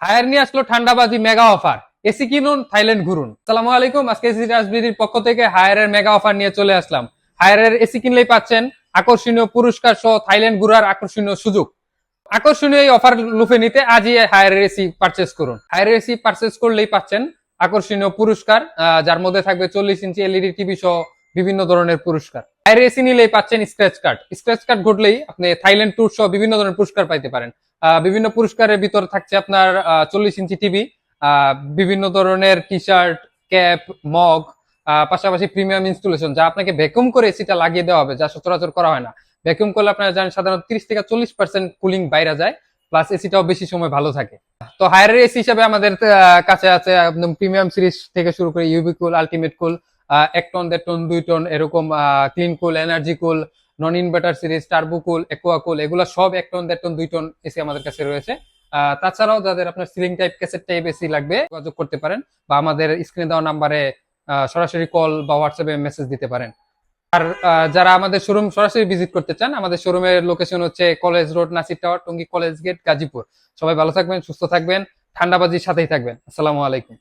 Higher নিয়ে আসলো ঠান্ডাবাজি mega offer. AC কিনুন, থাইল্যান্ড ঘুরুন। আসসালামু আলাইকুম, আজকে এসি রাজবিডির পক্ষ থেকে হায়ারের মেগা অফার নিয়ে চলে আসলাম। হায়ারের এসি কিনলেই পাচ্ছেন আকর্ষণীয় পুরস্কার সহ থাইল্যান্ড ঘুরার আকর্ষণীয় সুযোগ। আকর্ষণীয় এই অফার লুফে নিতে আজই হায়ারের এসি পারচেস করুন। হায়ারের এসি পারচেস করলেই পাচ্ছেন আকর্ষণীয় পুরস্কার, যার মধ্যে থাকবে 40 ইঞ্চি এলইডি টিভি সহ বিভিন্ন ধরনের পুরস্কার। হায়ারের এসি নিলেই পাচ্ছেন স্ক্র্যাচ কার্ড। স্ক্র্যাচ কার্ড ঘটলেই আপনি থাইল্যান্ড ট্যুর সহ বিভিন্ন ধরনের পুরস্কার পাইতে পারেন। বিভিন্ন পুরস্কারের ভিতর থাকছে আপনার 40 ইঞ্চি টিভি, বিভিন্ন ধরনের টি শার্ট, ক্যাপ, মগ, পাশাপাশি প্রিমিয়াম ইনস্টলেশন, যা আপনাকে ভ্যাকুম করে এসিটা লাগিয়ে দেওয়া হবে, যা সচরাচর করা হয় না। ভ্যাকুম করলে আপনারা জানেন সাধারণত 30 থেকে 40% কুলিং বাইরে যায়, প্লাস এসিটাও বেশি সময় ভালো থাকে। তো হায়ারের এসি হিসাবে আমাদের কাছে আছে একদম প্রিমিয়াম সিরিজ থেকে শুরু করে ইউবি cool, ultimate cool, 1 ton, 1.5 ton, 2 ton, এরকম clean cool, energy cool, non inverter series, turbo cool, aqua cool, এগুলো সব 1 টন, 1.5 টন, 2 টন এসি আমাদের কাছে রয়েছে। তাছাড়াও যাদের আপনার ceiling type, cassette type AC লাগবে, যোগাযোগ করতে পারেন বা আমাদের স্ক্রিনে দেওয়া নাম্বারে সরাসরি কল বা হোয়াটসঅ্যাপে মেসেজ দিতে পারেন। আর যারা আমাদের শোরুম সরাসরি ভিজিট করতে চান, আমাদের শোরুমের লোকেশন হচ্ছে college road, Nasir tower, Tongi college gate, Gazipur. সবাই ভালো থাকবেন, সুস্থ থাকবেন, ঠান্ডাবাজির সাথেই থাকবেন। আসসালামু আলাইকুম।